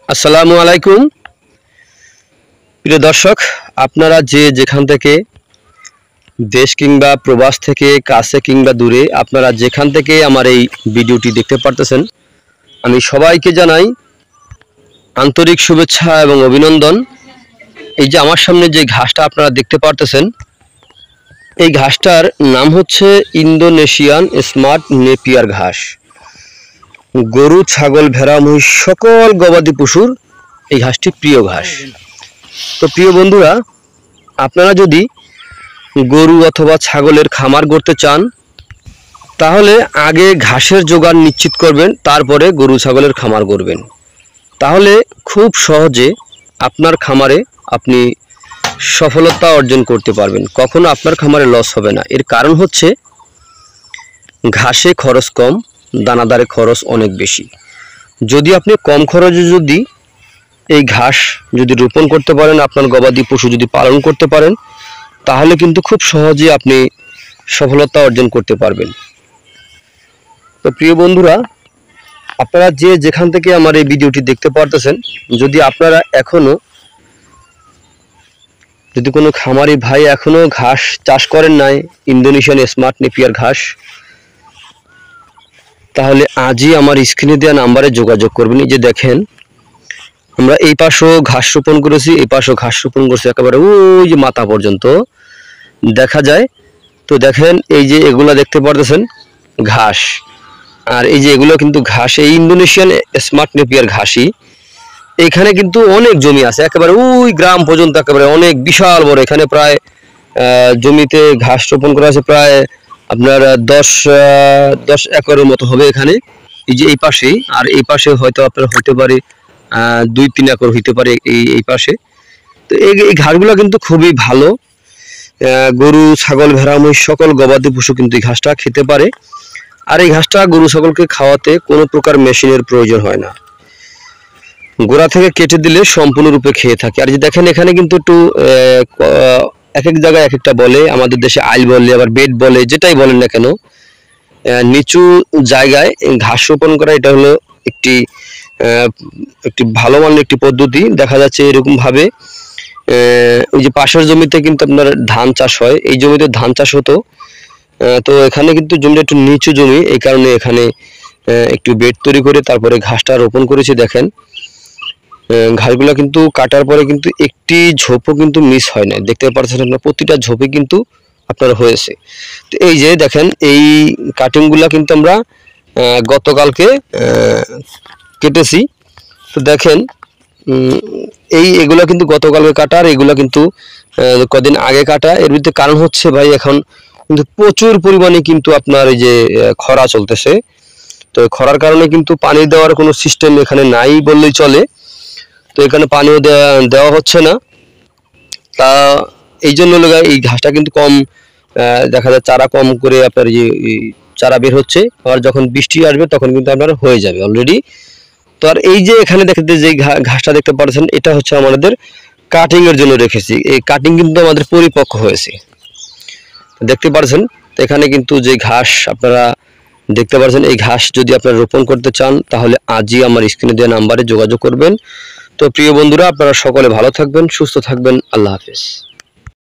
আসসালামু আলাইকুম প্রিয় দর্শক, আপনারা যে যেখান থেকে দেশ কিংবা প্রবাস থেকে কাছে কিংবা দূরে আপনারা যেখান থেকে আমার এই ভিডিওটি দেখতে পারতেছেন, আমি সবাইকে জানাই আন্তরিক শুভেচ্ছা এবং অভিনন্দন। এই যে আমার সামনে যে ঘাসটা আপনারা দেখতে পারতেছেন, এই ঘাসটার নাম হচ্ছে ইন্দোনেশিয়ান স্মার্ট নেপিয়ার ঘাস। গরু, ছাগল, ভেড়া, মহিষ সকল গবাদি পশুর এই ঘাসটি প্রিয় ঘাস। তো প্রিয় বন্ধুরা, আপনারা যদি গরু অথবা ছাগলের খামার করতে চান তাহলে আগে ঘাসের জোগান নিশ্চিত করবেন, তারপরে গরু ছাগলের খামার করবেন। তাহলে খুব সহজে আপনার খামারে আপনি সফলতা অর্জন করতে পারবেন, কখনো আপনার খামারে লস হবে না। এর কারণ হচ্ছে ঘাসে খরচ কম, দানাদারে খরচ অনেক বেশি। যদি আপনি কম খরচে যদি এই ঘাস যদি রোপণ করতে পারেন, আপনার গবাদি পশু যদি পালন করতে পারেন, তাহলে কিন্তু খুব সহজে আপনি সফলতা অর্জন করতে পারবেন। তো প্রিয় বন্ধুরা, আপনারা যে যেখান থেকে আমার এই ভিডিওটি দেখতে পারতেছেন, যদি আপনারা যদি কোনো খামারি ভাই এখনো ঘাস চাষ করেন নাই ইন্দোনেশিয়ান স্মার্ট নেপিয়ার ঘাস, তাহলে আজই আমার স্ক্রিনে দেওয়া নাম্বারে যোগাযোগ করবেন। এই যে দেখেন, আমরা এই পাশেও ঘাস রোপণ করেছি, এই পাশেও ঘাস রোপণ করছি, একেবারে ওই যে মাথা পর্যন্ত দেখা যায়। তো দেখেন, এই যে এগুলা দেখতে পারতেছেন ঘাস, আর এই যে এগুলো কিন্তু ঘাস, এই ইন্দোনেশিয়ান স্মার্ট নেপিয়ার ঘাসই। এখানে কিন্তু অনেক জমি আছে, একেবারে ওই গ্রাম পর্যন্ত, একেবারে অনেক বিশাল বড়। এখানে প্রায় জমিতে ঘাস রোপণ করা আছে প্রায় আপনার 10 একরের মতো হবে এখানে। এই যে এই পাশেই, আর এই পাশে হয়তো আপনার হইতে পারে 2-3 একর হইতে পারে এই পাশে। তো এই ঘাসগুলো কিন্তু খুবই ভালো, গরু, ছাগল, ভেড়া, মহিষ সকল গবাদি পশু কিন্তু এই ঘাসটা খেতে পারে। আর এই ঘাসটা গরু ছাগলকে খাওয়াতে কোনো প্রকার মেশিনের প্রয়োজন হয় না, গোড়া থেকে কেটে দিলে সম্পূর্ণরূপে খেয়ে থাকে। আর যে দেখেন, এখানে কিন্তু একটু এক এক জায়গায় এক একটা বলে, আমাদের দেশে আইল বলে, আবার বেড বলে, যেটাই বলেন না কেন, নিচু জায়গায় ঘাস রোপণ করা এটা হলো একটি ভালো মানের একটি পদ্ধতি। দেখা যাচ্ছে এরকম ভাবে ওই যে পাশের জমিতে কিন্তু আপনার ধান চাষ হয়, এই জমিতে ধান চাষ হতো। তো এখানে কিন্তু জমিটা একটু নিচু জমি, এই কারণে এখানে একটু বেড তৈরি করে তারপরে ঘাসটা রোপণ করেছি। দেখেন, ঘাসগুলো কিন্তু কাটার পরে কিন্তু একটি ঝোপও কিন্তু মিস হয় না, দেখতে পাচ্ছেন আপনার, প্রতিটা ঝোপে কিন্তু আপনার হয়েছে। তো এই যে দেখেন, এই কাটিংগুলো কিন্তু আমরা গতকালকে কেটেছি। তো দেখেন, এগুলো কিন্তু গতকালকে কাটা, আর এগুলো কিন্তু কদিন আগে কাটা। এর ভিতরে কারণ হচ্ছে ভাই, এখন কিন্তু প্রচুর পরিমাণে কিন্তু আপনার এই যে খরা চলতেছে। তো খরার কারণে কিন্তু পানি দেওয়ার কোনো সিস্টেম এখানে নাই বললেই চলে। তো এখানে পানিও দেওয়া হচ্ছে না। তা এই জন্য এই ঘাসটা কিন্তু কম দেখা যায়, চারা কম করে আপনার যে চারা বের হচ্ছে। আর যখন বৃষ্টি আসবে তখন কিন্তু আপনার হয়ে যাবে অলরেডি। তো আর এই যে এখানে দেখতে যে ঘাসটা দেখতে পাচ্ছেন, এটা হচ্ছে আমাদের কাটিং এর জন্য রেখেছি। এই কাটিং কিন্তু আমাদের পরিপক্ক হয়েছে, দেখতে পাচ্ছেন। তো এখানে কিন্তু যে ঘাস আপনারা দেখতে পাচ্ছেন, এই ঘাস যদি আপনারা রোপণ করতে চান তাহলে আজই আমার স্ক্রিনে দেওয়া নাম্বারে যোগাযোগ করবেন। তো প্রিয় বন্ধুরা, আপনারা সকলে ভালো থাকবেন, সুস্থ থাকবেন। আল্লাহ হাফেজ।